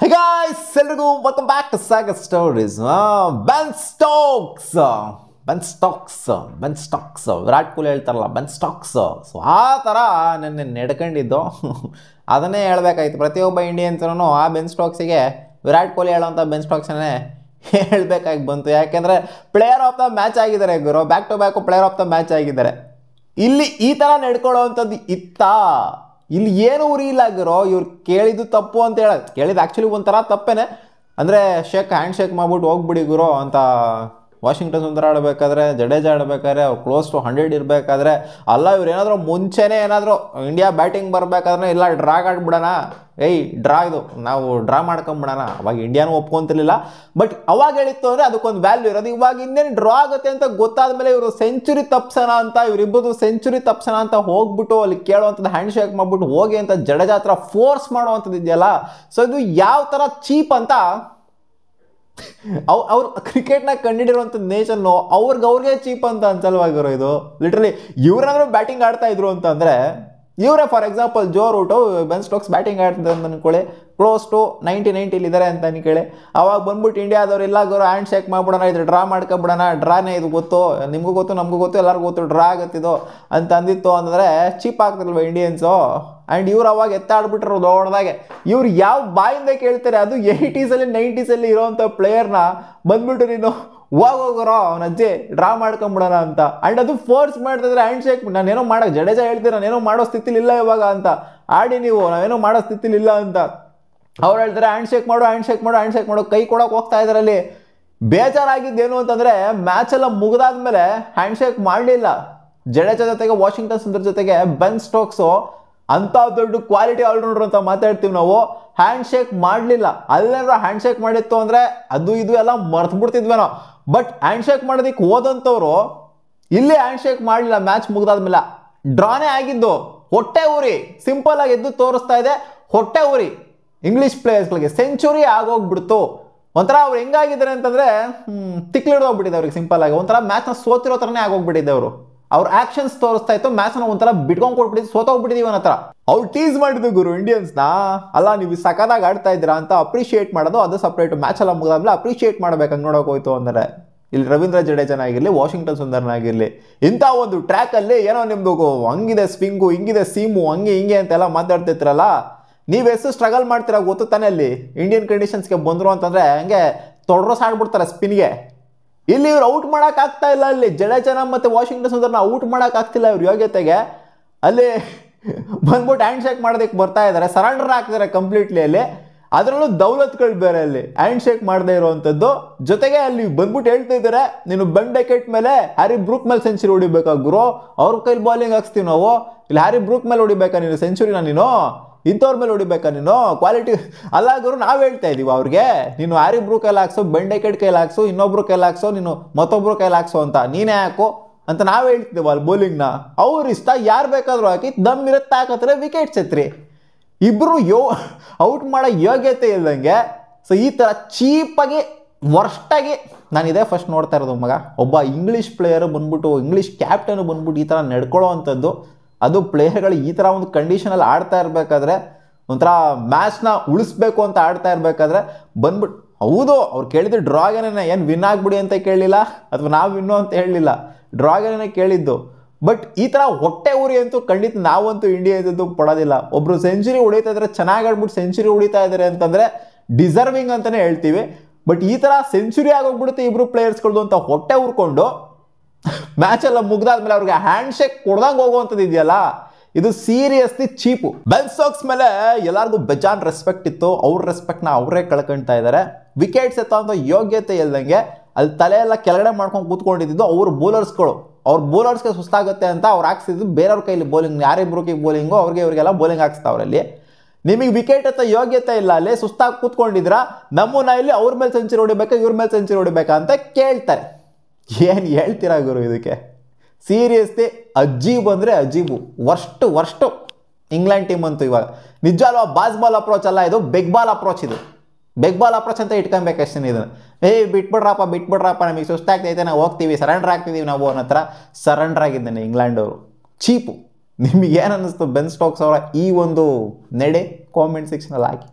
Hey guys, ಎಲ್ರಿಗೂ welcome back to Sagar stories. Ben Stokes Virat Kohli ಹೇಳ್ತಾರಲ್ಲ Ben stocks. So ಆ ಥರ ನೆನ್ನೆ ನಡ್ಕೊಂಡಿದ್ದು ಅದನ್ನೇ ಹೇಳ್ಬೇಕಾಯ್ತು. ಪ್ರತಿಯೊಬ್ಬ ಇಂಡಿಯನ್ಸೂ ಆ ಬೆನ್ ಸ್ಟಾಕ್ಸಿಗೆ ವಿರಾಟ್ ಕೊಹ್ಲಿ ಹೇಳೋಂಥ ಬೆನ್ ಸ್ಟಾಕ್ಸನ್ನೇ ಹೇಳಬೇಕಾಗಿ ಬಂತು. ಯಾಕೆಂದರೆ ಪ್ಲೇಯರ್ ಆಫ್ ದ ಮ್ಯಾಚ್ ಆಗಿದ್ದಾರೆ ಗುರು, back to back player of the match ಆಗಿದ್ದಾರೆ. ಇಲ್ಲಿ ಈ ಥರ ನಡ್ಕೊಳ್ಳೋವಂಥದ್ದು ಇಲ್ಲಿ ಏನು ಉರಿ ಇಲ್ಲ ಗುರು. ಇವ್ರು ಕೇಳಿದ್ದು ತಪ್ಪು ಅಂತ ಹೇಳೋದು, ಕೇಳಿದ್ದು ಆ್ಯಕ್ಚುಲಿ ಒಂಥರ ತಪ್ಪೇನೆ. ಅಂದರೆ ಹ್ಯಾಂಡ್ ಶೇಕ್ ಮಾಡ್ಬಿಟ್ಟು ಹೋಗ್ಬಿಡಿ ಗುರು ಅಂತ ವಾಷಿಂಗ್ಟನ್ ಸುಂದರ್ ಆಡಬೇಕಾದ್ರೆ, ಜಡೇಜಾ ಆಡಬೇಕಾದ್ರೆ, ಅವ್ರು ಕ್ಲೋಸ್ ಟು 100 ಇರಬೇಕಾದ್ರೆ, ಅಲ್ಲ ಇವ್ರು ಏನಾದರೂ ಮುಂಚೆನೇ ಏನಾದರೂ ಇಂಡಿಯಾ ಬ್ಯಾಟಿಂಗ್ ಬರಬೇಕಾದ್ರೆ ಇಲ್ಲ ಡ್ರಾಗ್ ಆಡ್ಬಿಡೋಣ, ಡ್ರಾ ಇದು ನಾವು ಡ್ರಾ ಮಾಡ್ಕೊಂಬಿಡೋಣ. ಅವಾಗ ಇಂಡಿಯಾನೂ ಒಪ್ಕೊಂತಿರ್ಲಿಲ್ಲ. ಬಟ್ ಅವಾಗ ಹೇಳಿತ್ತು ಅಂದರೆ ಅದಕ್ಕೊಂದು ವ್ಯಾಲ್ಯೂ ಇರೋದು. ಇವಾಗ ಇನ್ನೇನು ಡ್ರಾ ಆಗುತ್ತೆ ಅಂತ ಗೊತ್ತಾದ ಮೇಲೆ ಇವರು ಸೆಂಚುರಿ ತಪ್ಸೋಣ ಅಂತ, ಇವರಿಬ್ಬರು ಸೆಂಚುರಿ ತಪ್ಸೋಣ ಅಂತ ಹೋಗ್ಬಿಟ್ಟು ಅಲ್ಲಿ ಕೇಳುವಂಥದ್ದು ಹ್ಯಾಂಡ್ ಶೇಕ್ ಮಾಡ್ಬಿಟ್ಟು ಹೋಗಿ ಅಂತ ಜಡೇಜಾ ಹತ್ರ ಫೋರ್ಸ್ ಮಾಡುವಂಥದ್ದು ಇದೆಯಲ್ಲ. ಸೊ ಇದು ಯಾವ ಥರ ಚೀಪ್ ಅಂತ ಅವ್ರು ಕ್ರಿಕೆಟ್ನ ಕಂಡಿಡಿರುವಂಥದ್ದು ನೇಷನ್ನು ಅವ್ರಿಗೆ ಚೀಪ್ ಅಂತ ಅನ್ಸಲ್ವಾಗಿರೋ ಇದು. ಲಿಟ್ರಲಿ ಇವ್ರೇನಾದ್ರು ಬ್ಯಾಟಿಂಗ್ ಆಡ್ತಾ ಇದ್ರು ಅಂತಂದರೆ ಇವರೇ for example Joe Root Ben Stokes batting ಆಡ್ತಿದ್ದಾರೆ ಅಂತ ಅನ್ಕೊಳ್ಳಿ, ಕ್ಲೋಸ್ ಟು 90 ಇದ್ದಾರೆ ಅಂತ ಅನ್ಕೊಳ್ಳಿ. ಅವಾಗ ಬಂದ್ಬಿಟ್ಟು ಇಂಡಿಯಾದವ್ರು ಇಲ್ಲ ಗೌರವ ಹ್ಯಾಂಡ್ ಶೇಕ್ ಮಾಡ್ಬಿಡೋಣ, ಇದು ಡ್ರಾ ಮಾಡ್ಕೊಬಿಡೋಣ, ಡ್ರಾನೇ ಇದು ಗೊತ್ತು, ನಿಮಗೂ ಗೊತ್ತು ನಮಗೂ ಗೊತ್ತು ಎಲ್ಲರಿಗೂ ಗೊತ್ತು ಡ್ರಾ ಆಗುತ್ತಿದ್ದು ಅಂತ ಅಂದಿತ್ತು ಅಂದರೆ ಚೀಪ್ ಆಗ್ತಿರಲ್ವ ಇಂಡಿಯನ್ಸು. ಆ್ಯಂಡ್ ಇವ್ರು ಅವಾಗ ಎತ್ತಾಡ್ಬಿಟ್ರು ದೊಡ್ಡದಾಗೆ. ಇವ್ರು ಯಾವ ಬಾಯಿಂದ ಕೇಳ್ತಾರೆ, ಅದು 80s 90s ಇರೋವಂಥ ಪ್ಲೇಯರ್ನ ಬಂದ್ಬಿಟ್ಟು ನೀನು ಹೋಗೋರೋ ಅವನ ಅಜ್ಜಿ ಡ್ರಾ ಮಾಡ್ಕೊಂಬಿಡೋಣ ಅಂತ. ಆ್ಯಂಡ್ ಅದು ಫೋರ್ಸ್ ಮಾಡ್ತಿದ್ರೆ ಹ್ಯಾಂಡ್ ಶೇಕ್ ನಾನೇನೋ ಮಾಡೋಕೆ ಜಡೇಜಾ ಹೇಳ್ತೀರ ನಾನೇನೋ ಮಾಡೋ ಸ್ಥಿತಿಲಿ ಇಲ್ಲ ಇವಾಗ ಅಂತ, ಆಡಿ ನೀವು ನಾವೇನೋ ಮಾಡೋ ಸ್ಥಿತಿಲಿ ಇಲ್ಲ ಅಂತ ಅವ್ರು ಹೇಳ್ತಾರೆ ಹ್ಯಾಂಡ್ ಶೇಕ್ ಮಾಡೋ ಕೈ ಕೊಡೋಕೆ ಹೋಗ್ತಾ ಇದ್ದಾರೆ. ಅಲ್ಲಿ ಬೇಜಾರಾಗಿದ್ದೇನು ಅಂತಂದರೆ ಮ್ಯಾಚೆಲ್ಲ ಮುಗಿದಾದ್ಮೇಲೆ ಹ್ಯಾಂಡ್ ಶೇಕ್ ಮಾಡಲಿಲ್ಲ ಜಡೇಜಾ ಜೊತೆಗೆ, ವಾಷಿಂಗ್ಟನ್ ಸುಂದರ್ ಜೊತೆಗೆ ಬೆನ್ ಸ್ಟೋಕ್ಸು ಅಂಥ ದೊಡ್ಡ ಕ್ವಾಲಿಟಿ ಆಲ್ರೌಂಡರ್ ಅಂತ ಮಾತಾಡ್ತೀವಿ ನಾವು, ಹ್ಯಾಂಡ್ ಶೇಕ್ ಮಾಡಲಿಲ್ಲ. ಅಲ್ಲೇನಾದ್ರು ಹ್ಯಾಂಡ್ ಶೇಕ್ ಮಾಡಿತ್ತು ಅಂದರೆ ಅದು ಇದು ಎಲ್ಲ ಮರ್ತು ಬಿಡ್ತಿದ್ವೇನೋ. ಬಟ್ ಹ್ಯಾಂಡ್ ಶೇಕ್ ಮಾಡೋದಕ್ಕೆ ಹೋದಂಥವ್ರು ಇಲ್ಲಿ ಹ್ಯಾಂಡ್ ಶೇಕ್ ಮಾಡಲಿಲ್ಲ. ಮ್ಯಾಚ್ ಮುಗ್ದಾದ್ಮೇಲೆ ಡ್ರಾನೇ ಆಗಿದ್ದು. ಹೊಟ್ಟೆ ಊರಿ ಸಿಂಪಲ್ ಆಗಿ ಎದ್ದು ತೋರಿಸ್ತಾ ಇದೆ, ಹೊಟ್ಟೆ ಊರಿ ಇಂಗ್ಲೀಷ್ ಪ್ಲೇಯರ್ಸ್ಗಳಿಗೆ ಸೆಂಚುರಿ ಆಗೋಗ್ಬಿಡ್ತು. ಒಂಥರ ಅವ್ರು ಹೆಂಗಾಗಿದ್ದಾರೆ ಅಂತಂದರೆ ತಿಕ್ಲಿಡೋಗ್ಬಿಟ್ಟಿದೆ ಅವ್ರಿಗೆ. ಸಿಂಪಲ್ ಆಗಿ ಒಂಥರ ಮ್ಯಾಚ್ನ ಸೋತಿರೋ ಥರನೇ ಆಗೋಗ್ಬಿಟ್ಟಿದೆ ಅವರು. ಅವ್ರ ಆಕ್ಷನ್ಸ್ ತೋರಿಸ್ತಾ ಇತ್ತು, ಮ್ಯಾಚ್ನ ಒಂಥರ ಬಿಟ್ಕೊಂಡು ಕೊಟ್ಬಿಟ್ಟಿದ್ದು, ಸೋತೋಗ್ಬಿಟ್ಟಿದೀವಿ ಅನ್ನೋ ಥರ. ಅವ್ರು ಟೀಸ್ ಮಾಡಿದ್ದು ಗುರು ಇಂಡಿಯನ್ಸ್ನ, ಅಲ್ಲ ನೀವು ಸಖತ್ತಾಗಿ ಆಡ್ತಾ ಇದ್ದೀರಾ ಅಂತ ಅಪ್ರಿಷಿಯೇಟ್ ಮಾಡೋದು ಅದು ಸಪ್ರೇಟು. ಮ್ಯಾಚ್ ಎಲ್ಲ ಮುಗಿದಾದ್ಮೇಲೆ ಅಪ್ರಿಷಿಯೇಟ್ ಮಾಡ್ಬೇಕಂಗೆ ನೋಡೋಕೆ ಹೋಯ್ತು ಅಂದರೆ ಇಲ್ಲಿ ರವೀಂದ್ರ ಜಡೇಜನಾಗಿರಲಿ, ವಾಷಿಂಗ್ಟನ್ ಸುಂದರ್ನಾಗಿರಲಿ, ಇಂಥ ಒಂದು ಟ್ರ್ಯಾಕಲ್ಲಿ ಏನೋ ನಿಮ್ಮದು ಹಂಗಿದೆ ಸ್ವಿಂಗು, ಹಿಂಗಿದೆ ಸೀಮು, ಹಂಗೆ ಹಿಂಗೆ ಅಂತೆಲ್ಲ ಮಾತಾಡ್ತಿರ್ತೀರಲ್ಲ, ನೀವು ಎಷ್ಟು ಸ್ಟ್ರಗಲ್ ಮಾಡ್ತೀರಾ ಗೊತ್ತು ತಾನೇ. ಅಲ್ಲಿ ಇಂಡಿಯನ್ ಕಂಡೀಷನ್ಸ್ಗೆ ಬಂದರು ಅಂತಂದರೆ ಹಂಗೆ ತೊಡ್ರೋಸಾಡ್ಬಿಡ್ತಾರೆ ಸ್ಪಿನ್ಗೆ. ಇಲ್ಲಿ ಇವ್ರು ಔಟ್ ಮಾಡೋಕ್ಕಾಗ್ತಾ ಇಲ್ಲ. ಅಲ್ಲಿ ಜಡೇಜನ ಮತ್ತು ವಾಷಿಂಗ್ಟನ್ ಸುಂದರ್ನ ಔಟ್ ಮಾಡೋಕ್ಕಾಗ್ತಿಲ್ಲ ಇವ್ರ ಯೋಗ್ಯತೆಗೆ. ಅಲ್ಲಿ ಬಂದ್ಬಿಟ್ಟು ಹ್ಯಾಂಡ್ ಶೇಕ್ ಮಾಡೋದಕ್ಕೆ ಬರ್ತಾ ಇದ್ದಾರೆ, ಸರೆಂಡರ್ ಆಗ್ತಿದ್ದಾರೆ ಕಂಪ್ಲೀಟ್ಲಿ. ಅಲ್ಲಿ ಅದರಲ್ಲೂ ದೌಲತ್ಗಳು ಬೇರೆ ಅಲ್ಲಿ ಹ್ಯಾಂಡ್ ಶೇಕ್ ಮಾಡದೇ ಇರೋವಂಥದ್ದು. ಜೊತೆಗೆ ಅಲ್ಲಿ ಬಂದ್ಬಿಟ್ಟು ಹೇಳ್ತಾ ಇದ್ದಾರೆ ನೀನು ಬೆನ್ ಡೆಕೆಟ್ ಮೇಲೆ ಹ್ಯಾರಿ ಬ್ರೂಕ್ ಮೇಲೆ ಸೆಂಚುರಿ ಹೊಡಿಬೇಕಾಗ್ರು, ಅವ್ರ ಕೈಲಿ ಬಾಲಿಂಗ್ ಹಾಕ್ಸ್ತೀವಿ ನಾವು, ಇಲ್ಲಿ ಹ್ಯಾರಿ ಬ್ರೂಕ್ ಮೇಲೆ ಹೊಡಿಬೇಕಾ ನೀನು ಸೆಂಚುರಿನ, ನೀನು ಇಂಥವ್ರ ಮೇಲೆ ಹೊಡಿಬೇಕಾ ನೀನು ಕ್ವಾಲಿಟಿ ಅಲ್ಲ ಗುರು. ನಾವು ಹೇಳ್ತಾ ಇದ್ದೀವಿ ಅವ್ರಿಗೆ ನೀನು ಹ್ಯಾರಿ ಬ್ರೂಕ್ ಕೈಲಿ ಹಾಕ್ಸೋ, ಬೆನ್ ಡೆಕೆಟ್ ಕೈಲಿ ಹಾಕ್ಸೋ, ಇನ್ನೊಬ್ರು ಕೈಲಿ ಹಾಕ್ಸೋ, ನೀನು ಮತ್ತೊಬ್ರು ಕೈಲಿ ಹಾಕ್ಸೋ ಅಂತ, ನೀನೇ ಹಾಕೋ ಅಂತ ನಾವು ಹೇಳ್ತಿದ್ದೇವೆ ಅಲ್ಲಿ ಬೌಲಿಂಗ್ನ. ಅವ್ರ ಇಷ್ಟ ಯಾರು ಬೇಕಾದರೂ ಹಾಕಿ ದಮ್ ಇರುತ್ತೆ ಹಾಕತ್ತಾರೆ, ವಿಕೆಟ್ಸ್ ಎತ್ರಿ. ಇಬ್ಬರು ಔಟ್ ಮಾಡೋ ಯೋಗ್ಯತೆ ಇಲ್ದಂಗೆ. ಸೊ ಈ ಥರ ಚೀಪಾಗಿ ವರ್ಸ್ಟಾಗಿ ನಾನು ಇದೇ ಫಸ್ಟ್ ನೋಡ್ತಾ ಇರೋದು ಮಗ. ಒಬ್ಬ ಇಂಗ್ಲೀಷ್ ಪ್ಲೇಯರು ಬಂದ್ಬಿಟ್ಟು, ಇಂಗ್ಲೀಷ್ ಕ್ಯಾಪ್ಟನ್ ಬಂದ್ಬಿಟ್ಟು ಈ ಥರ ನಡ್ಕೊಳ್ಳೋ ಅಂಥದ್ದು, ಅದು ಪ್ಲೇಯರ್ಗಳು ಈ ಥರ ಒಂದು ಕಂಡೀಷನಲ್ಲಿ ಆಡ್ತಾ ಇರಬೇಕಾದ್ರೆ, ಒಂಥರ ಮ್ಯಾಚ್ನ ಉಳಿಸ್ಬೇಕು ಅಂತ ಆಡ್ತಾ ಇರಬೇಕಾದ್ರೆ ಬಂದ್ಬಿಟ್ಟು, ಹೌದು ಅವ್ರು ಕೇಳಿದ್ದು ಡ್ರಾಗೇನೇ, ಏನು ವಿನ್ ಆಗ್ಬಿಡಿ ಅಂತ ಕೇಳಲಿಲ್ಲ ಅಥವಾ ನಾವು ವಿನ್ನು ಅಂತ ಹೇಳಲಿಲ್ಲ, ಡ್ರಾಗೇನೇ ಕೇಳಿದ್ದು. ಬಟ್ ಈ ಥರ ಹೊಟ್ಟೆ ಊರಿ ಅಂತೂ ಖಂಡಿತ ನಾವಂತೂ ಇಂಡಿಯಾದಂತೂ ಪಡೋದಿಲ್ಲ. ಒಬ್ಬರು ಸೆಂಚುರಿ ಹೊಡಿತಾ ಇದ್ದಾರೆ, ಚೆನ್ನಾಗಿ ಆಡ್ಬಿಟ್ಟು ಸೆಂಚುರಿ ಹೊಡಿತಾ ಇದ್ದಾರೆ ಅಂತಂದರೆ ಡಿಸರ್ವಿಂಗ್ ಅಂತಲೇ ಹೇಳ್ತೀವಿ. ಬಟ್ ಈ ಥರ ಸೆಂಚುರಿ ಆಗೋಗ್ಬಿಡುತ್ತೆ ಇಬ್ಬರು ಪ್ಲೇಯರ್ಸ್ಗಳದ್ದು ಅಂತ ಹೊಟ್ಟೆ ಊರ್ಕೊಂಡು ಮ್ಯಾಚ್ ಎಲ್ಲ ಮುಗ್ದಾದ್ಮೇಲೆ ಅವ್ರಿಗೆ ಹ್ಯಾಂಡ್ ಶೇಕ್ ಕೊಡ್ದಂಗೆ ಹೋಗುವಂಥದ್ದು ಇದೆಯಲ್ಲ, ಇದು ಸೀರಿಯಸ್ಲಿ ಚೀಪು. ಬೆನ್ ಸ್ಟೋಕ್ಸ್ ಮೇಲೆ ಎಲ್ಲರಿಗೂ ಬೇಜಾನ್ ರೆಸ್ಪೆಕ್ಟ್ ಇತ್ತು, ಅವ್ರ ರೆಸ್ಪೆಕ್ಟ್ನ ಅವರೇ ಕಳ್ಕೊಳ್ತಾ ಇದ್ದಾರೆ. ವಿಕೆಟ್ಸ್ ಎತ್ತೋಂಥ ಯೋಗ್ಯತೆ ಇಲ್ದಂಗೆ ಅಲ್ಲಿ ತಲೆಯೆಲ್ಲ ಕೆಳಗಡೆ ಮಾಡ್ಕೊಂಡು ಕೂತ್ಕೊಂಡಿದ್ದು ಅವ್ರ ಬೌಲರ್ಸ್ಗಳು. ಅವ್ರ ಬೌಲರ್ಸ್ಗೆ ಸುಸ್ತಾಗುತ್ತೆ ಅಂತ ಅವ್ರು ಹಾಕ್ಸಿದ್ದು ಬೇರೆಯವ್ರ ಕೈಲಿ ಬೌಲಿಂಗ್, ಯಾರೇ ಬ್ರೂಕಿಗೆ ಬೌಲಿಂಗು ಅವ್ರಿಗೆಲ್ಲ ಬೌಲಿಂಗ್ ಹಾಕ್ಸ್ತಾವ್ರಲ್ಲಿ. ನಿಮಗೆ ವಿಕೆಟ್ ಎತ್ತ ಯೋಗ್ಯತೆ ಇಲ್ಲ, ಅಲ್ಲಿ ಸುಸ್ತಾಗಿ ಕೂತ್ಕೊಂಡಿದ್ರ, ನಮ್ಮನ್ನ ಇಲ್ಲಿ ಅವ್ರ ಮೇಲೆ ಸೆಂಚುರಿ ಹೊಡಿಬೇಕಾ ಇವ್ರ ಮೇಲೆ ಸೆಂಚುರಿ ಹೊಡಿಬೇಕಾ ಅಂತ ಕೇಳ್ತಾರೆ. ಏನು ಹೇಳ್ತೀರಾ ಗುರು ಇದಕ್ಕೆ? ಸೀರಿಯಸ್ಲಿ ಅಜೀಬ್ ಅಂದರೆ ಅಜೀಬು, ವರ್ಸ್ಟು ಇಂಗ್ಲೆಂಡ್ ಟೀಮ್ ಅಂತೂ. ಇವಾಗ ನಿಜ ಅಲ್ವಾ, ಬಾಲ್ ಅಪ್ರೋಚ್ ಅಲ್ಲ ಇದು, ಬೆಗ್ ಬಾಲ್ ಅಪ್ರೋಚ್ ಇದು. ಬೆಗ್ ಬಾಲ್ ಅಪ್ರೋಚ್ ಅಂತ ಇಟ್ಕೊಬೇಕಷ್ಟೇ ಇದನ್ನು. ಬಿಟ್ಬಿಡ್ರಪ್ಪ ನಮಗೆ ಸುಸ್ತಾಗ್ತೈತೆ ನಾವು ಹೋಗ್ತೀವಿ, ಸರೆಂಡರ್ ಆಗ್ತಿದ್ದೀವಿ ನಾವು ಅನ್ನೋ ಥರ ಸರೆಂಡರ್ ಆಗಿದ್ದಾನೆ ಇಂಗ್ಲೆಂಡ್ ಅವರು. ಚೀಪು. ನಿಮಗೆ ಏನು ಅನ್ನಿಸ್ತು ಬೆನ್ ಸ್ಟೋಕ್ಸ್ ಅವರ ಈ ಒಂದು ನಡೆ? ಕಾಮೆಂಟ್ ಸೆಕ್ಷನಲ್ಲಿ ಹಾಕಿ.